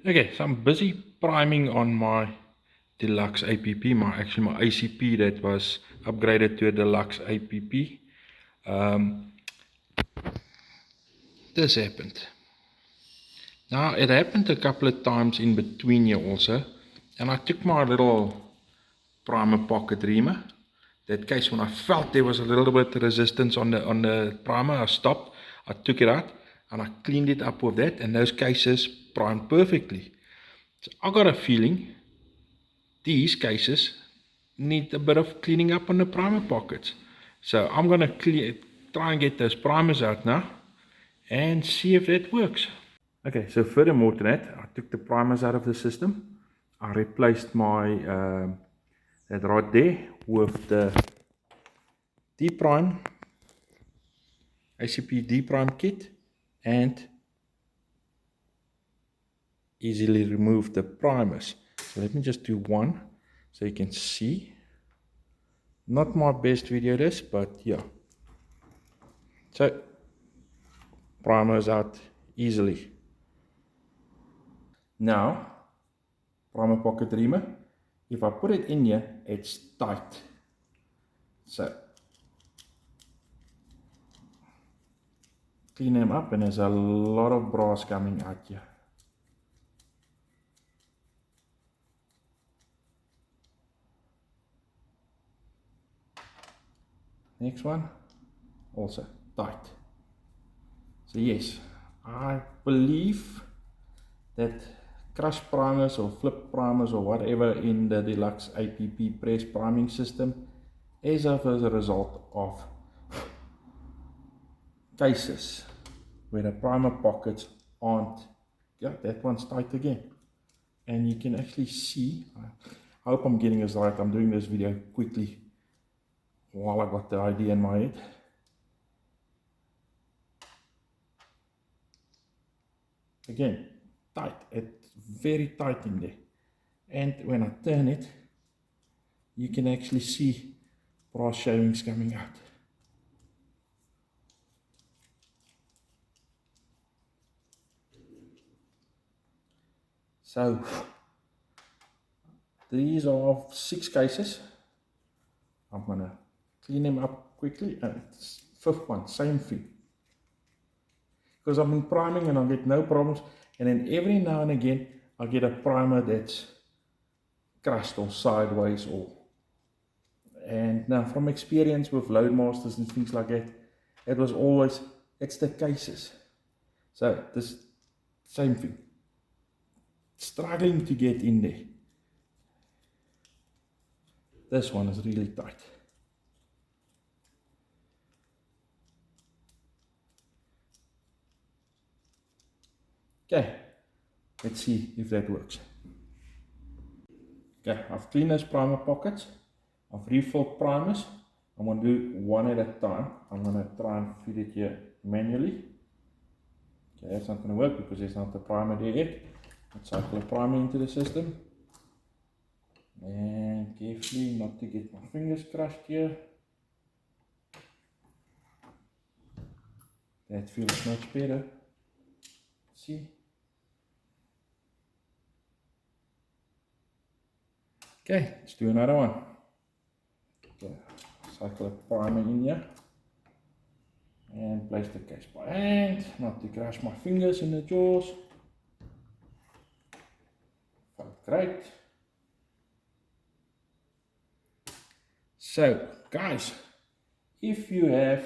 Okay, so I'm busy priming on my Deluxe APP, my ACP that was upgraded to a Deluxe APP. This happened. Now, it happened a couple of times in between here also, and I took my little primer pocket reamer. That case, when I felt there was a little bit of resistance on the primer, I stopped, I took it out, and I cleaned it up with that, and those cases primed perfectly. So I got a feeling these cases need a bit of cleaning up on the primer pockets. So I'm going to try and get those primers out now and see if that works. Okay, so furthermore to that, I took the primers out of the system. I replaced my that right there with the D-Prime ACP D-Prime kit, and easily remove the primers. So let me just do one so you can see. Not my best video this, but yeah. So primers out easily. Now, primer pocket reamer, if I put it in here, it's tight. So clean them up, and there's a lot of brass coming out here. Next one, also tight. So yes, I believe that crush primers or flip primers or whatever in the Deluxe APP press priming system is as a result of cases where the primer pockets aren't, yeah, that one's tight again. And you can actually see, I hope I'm getting this right, I'm doing this video quickly while I got the idea in my head. Again, tight, it's very tight in there. And when I turn it, you can actually see brass shavings coming out. So these are 6 cases. I'm gonna clean them up quickly, and it's 5th one, same thing. Because I've been priming and I get no problems, and then every now and again I get a primer that's crushed or sideways, and now from experience with Loadmasters and things like that, it was always, it's the cases. So this same thing, struggling to get in there. This one is really tight. Okay, let's see if that works. Okay, I've cleaned those primer pockets. I've refilled primers. I'm going to do one at a time. I'm going to try and feed it here manually. Okay, that's not going to work because there's not a primer there yet. Let's cycle a primer into the system. And carefully not to get my fingers crushed here. That feels much better. See? Okay, let's do another one. Okay, cycle a primer in here. And place the case by hand, not to crush my fingers in the jaws. Felt great. So, guys, if you have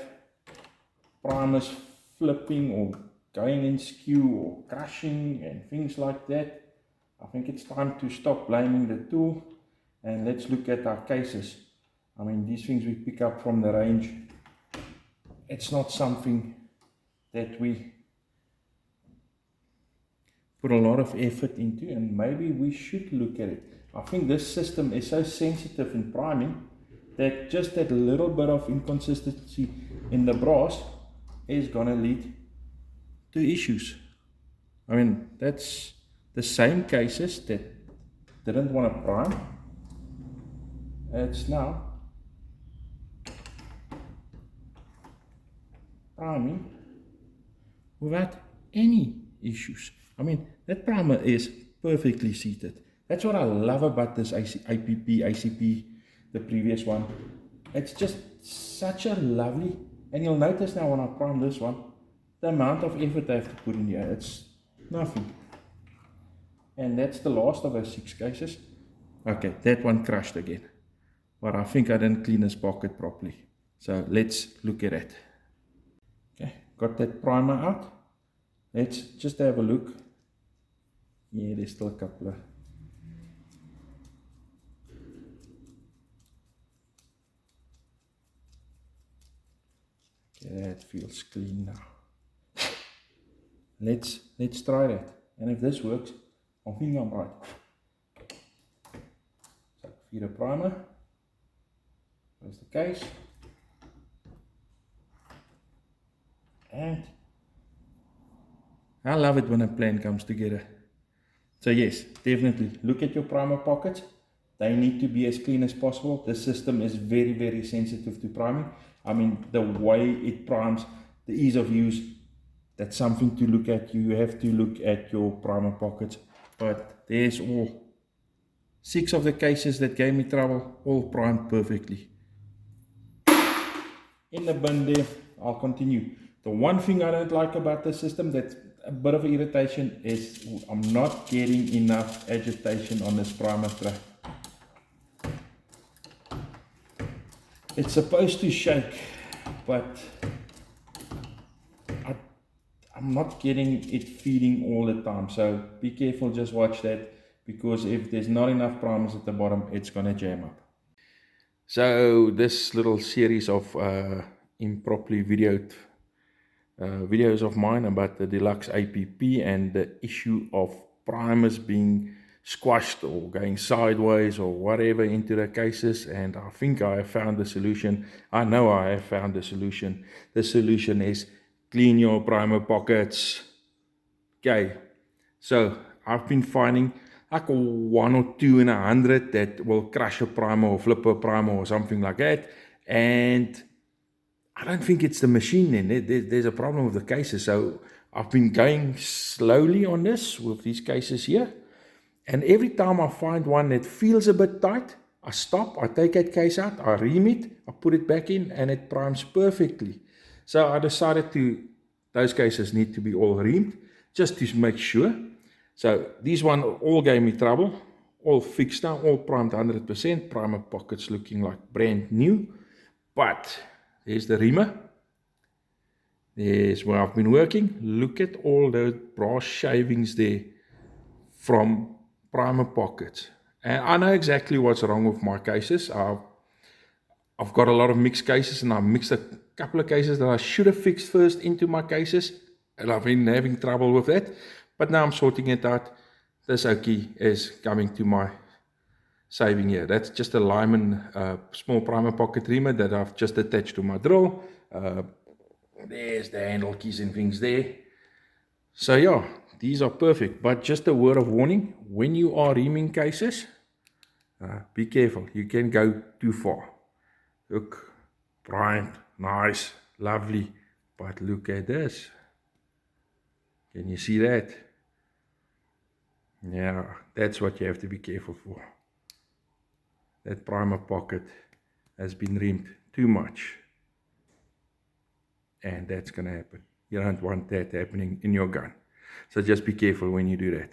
primers flipping or going in skew or crushing and things like that, I think it's time to stop blaming the tool and let's look at our cases. I mean, these things we pick up from the range. It's not something that we put a lot of effort into, and maybe we should look at it. I think this system is so sensitive in priming that just that little bit of inconsistency in the brass is going to lead to issues. I mean, that's the same cases that didn't want to prime. It's now priming without any issues. I mean, that primer is perfectly seated. That's what I love about this ACP, the previous one. It's just such a lovely, and you'll notice now when I prime this one, the amount of effort I have to put in here, it's nothing. And that's the last of our 6 cases. Okay, that one crashed again. But I think I didn't clean this pocket properly. So let's look at it. Okay, got that primer out. Let's just have a look. Yeah, there's still a couple of... Okay, that feels clean now. Let's try that. And if this works, I think I'm right. So, feed a primer. There's the case. And I love it when a plan comes together. So yes, definitely look at your primer pockets. They need to be as clean as possible. The system is very, very sensitive to priming. I mean, the way it primes, the ease of use, that's something to look at. You have to look at your primer pockets. But there's all 6 of the cases that gave me trouble, all primed perfectly. In the bin there, I'll continue. The one thing I don't like about the system that's a bit of irritation is I'm not getting enough agitation on this primer tray. It's supposed to shake, but I'm not getting it feeding all the time. So be careful, just watch that, because if there's not enough primers at the bottom, it's going to jam up. So this little series of improperly videoed videos of mine about the Deluxe APP and the issue of primers being squashed or going sideways or whatever into the cases, and I think I have found the solution. I know I have found the solution. The solution is clean your primer pockets. Okay, so I've been finding like 1 or 2 in 100 that will crash a primer or flip a primer or something like that, and I don't think it's the machine then. There's a problem with the cases. So I've been going slowly on this with these cases here. And every time I find one that feels a bit tight, I stop, I take that case out, I ream it, I put it back in, and it primes perfectly. So I decided those cases need to be all reamed, just to make sure. So these one all gave me trouble, all fixed now, all primed 100%, primer pockets looking like brand new. But there's the reamer. There's where I've been working. Look at all those brass shavings there from primer pockets. And I know exactly what's wrong with my cases. I've got a lot of mixed cases, and I mixed a couple of cases that I should have fixed first into my cases, and I've been having trouble with that. But now I'm sorting it out. This Oki is coming to my saving here. That's just a Lyman small primer pocket reamer that I've just attached to my drill. There's the handle keys and things there. So yeah, these are perfect. But just a word of warning, when you are reaming cases, be careful. You can go too far. Look, primed, nice, lovely. But look at this. Can you see that? Yeah, that's what you have to be careful for. That primer pocket has been reamed too much, and that's going to happen. You don't want that happening in your gun, so just be careful when you do that.